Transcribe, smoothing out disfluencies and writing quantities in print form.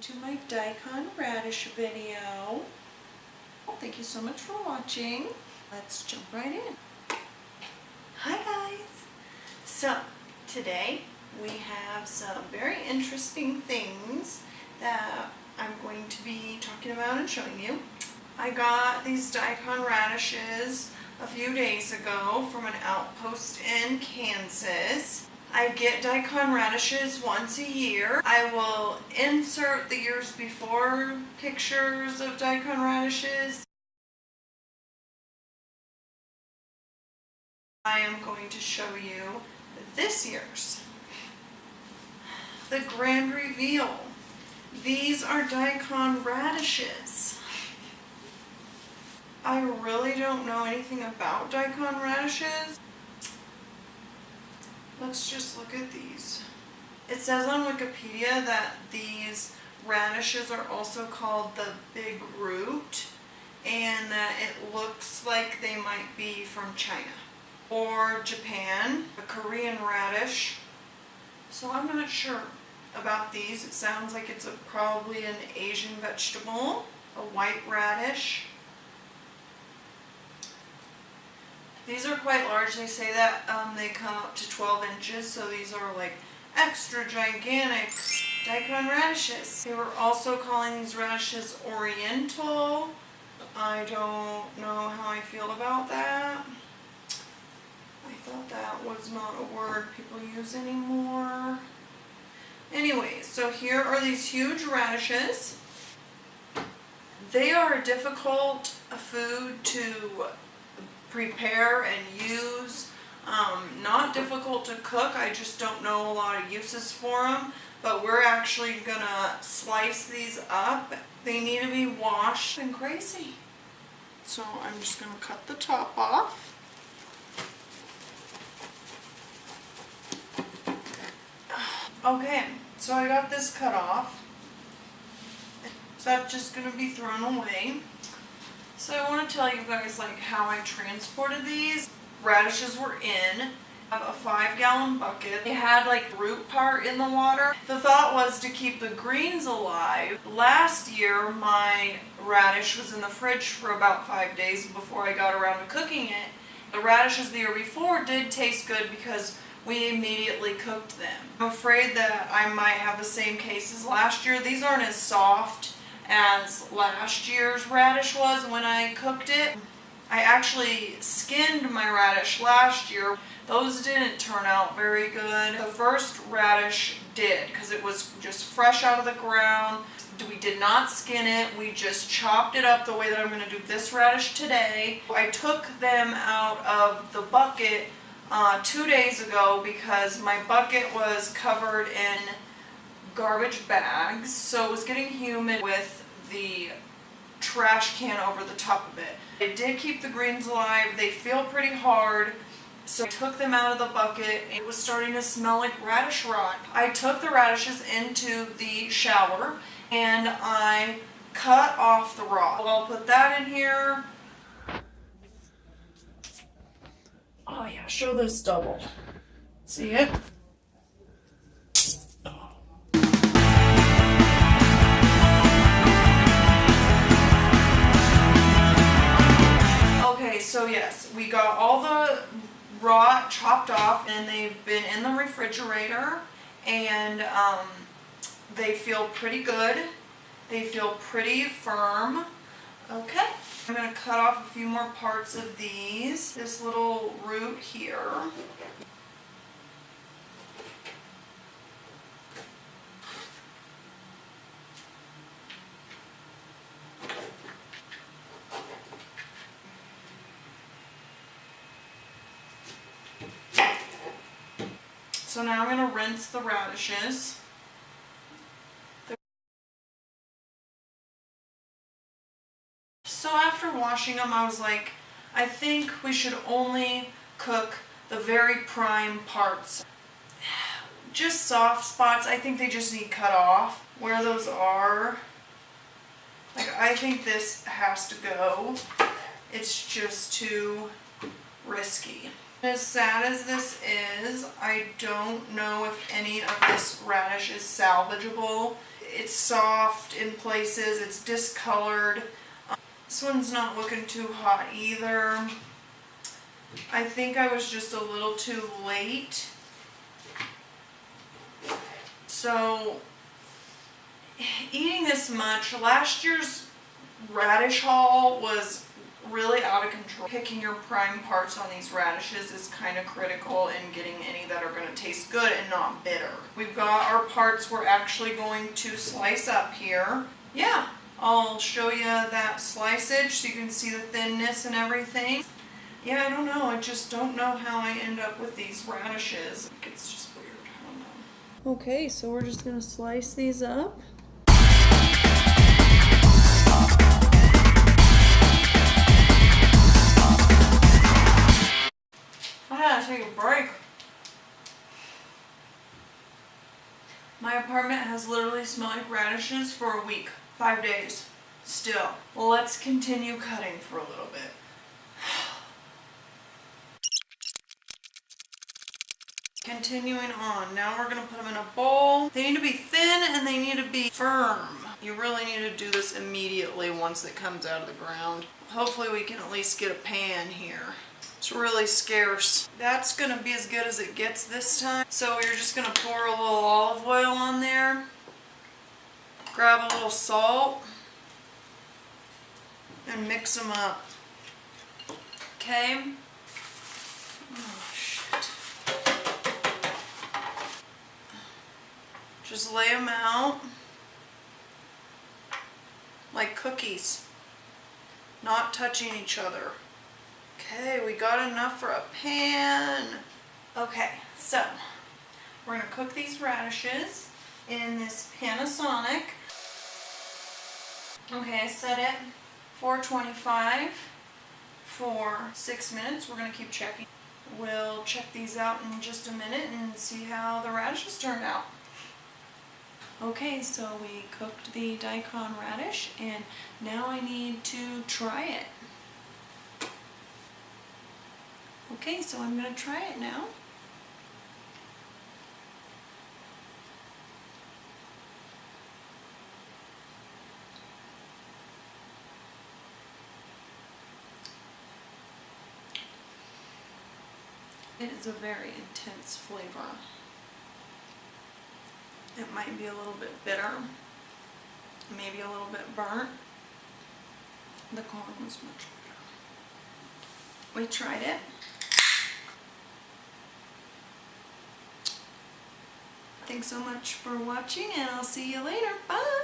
To my daikon radish video. Thank you so much for watching. Let's jump right in. Hi guys! So today we have some very interesting things that I'm going to be talking about and showing you. I got these daikon radishes a few days ago from an outpost in Kansas. I get daikon radishes once a year. I will insert the years before pictures of daikon radishes. I am going to show you this year's. The grand reveal. These are daikon radishes. I really don't know anything about daikon radishes. Let's just look at these. It says on Wikipedia that these radishes are also called the big root and that it looks like they might be from China or Japan, a Korean radish. So I'm not sure about these. It sounds like it's probably an Asian vegetable, a white radish. These are quite large. They say that they come up to 12 inches, so these are like extra gigantic daikon radishes. They were also calling these radishes oriental. I don't know how I feel about that. I thought that was not a word people use anymore. Anyway, so here are these huge radishes. They are a difficult food to prepare and use. Not difficult to cook. I just don't know a lot of uses for them. But we're actually gonna slice these up. They need to be washed and crazy. So I'm just gonna cut the top off. Okay, so I got this cut off. So that's just gonna be thrown away. So I want to tell you guys like how I transported these. Radishes were in a 5-gallon bucket. They had like the root part in the water. The thought was to keep the greens alive. Last year my radish was in the fridge for about 5 days before I got around to cooking it. The radishes the year before did taste good because we immediately cooked them. I'm afraid that I might have the same case as last year. These aren't as soft as last year's radish was when I cooked it. I actually skinned my radish last year. Those didn't turn out very good. The first radish did because it was just fresh out of the ground. We did not skin it. We just chopped it up the way that I'm going to do this radish today. I took them out of the bucket 2 days ago because my bucket was covered in garbage bags, so it was getting humid with the trash can over the top of it. It did keep the greens alive. They feel pretty hard, so I took them out of the bucket. It was starting to smell like radish rot. I took the radishes into the shower and I cut off the raw. I'll put that in here. Oh yeah, show this double. See it? Okay, so yes, we got all the raw chopped off and they've been in the refrigerator and they feel pretty good. They feel pretty firm. Okay, I'm going to cut off a few more parts of these. This little root here. So now I'm going to rinse the radishes. So after washing them, I was like, I think we should only cook the very prime parts. Just soft spots, I think they just need cut off. Where those are, like I think this has to go. It's just too risky. As sad as this is, I don't know if any of this radish is salvageable. it's soft in places, it's discolored. This one's not looking too hot either. I think I was just a little too late. So, eating this much, last year's radish haul was really out of control. Picking your prime parts on these radishes is kind of critical in getting any that are going to taste good and not bitter. We've got our parts we're actually going to slice up here. Yeah, I'll show you that sliceage so you can see the thinness and everything. Yeah, I don't know. I just don't know how I end up with these radishes. It's just weird. I don't know. Okay, so we're just going to slice these up. I had to take a break. My apartment has literally smelled like radishes for a week. 5 days. Still. Well, let's continue cutting for a little bit. Continuing on, now we're going to put them in a bowl. They need to be thin and they need to be firm. You really need to do this immediately once it comes out of the ground. Hopefully we can at least get a pan here. It's really scarce. That's going to be as good as it gets this time. So we're just going to pour a little olive oil on there. Grab a little salt. And mix them up. Okay. Oh, shit. Just lay them out like cookies, not touching each other. Okay, we got enough for a pan. Okay, so we're gonna cook these radishes in this Panasonic. Okay, I set it 425 for 6 minutes. We're gonna keep checking. We'll check these out in just a minute and see how the radishes turned out. Okay, so we cooked the daikon radish and now I need to try it. Okay, so I'm going to try it now. It is a very intense flavor. It might be a little bit bitter, maybe a little bit burnt. The corn was much better. We tried it. Thanks so much for watching and I'll see you later. Bye!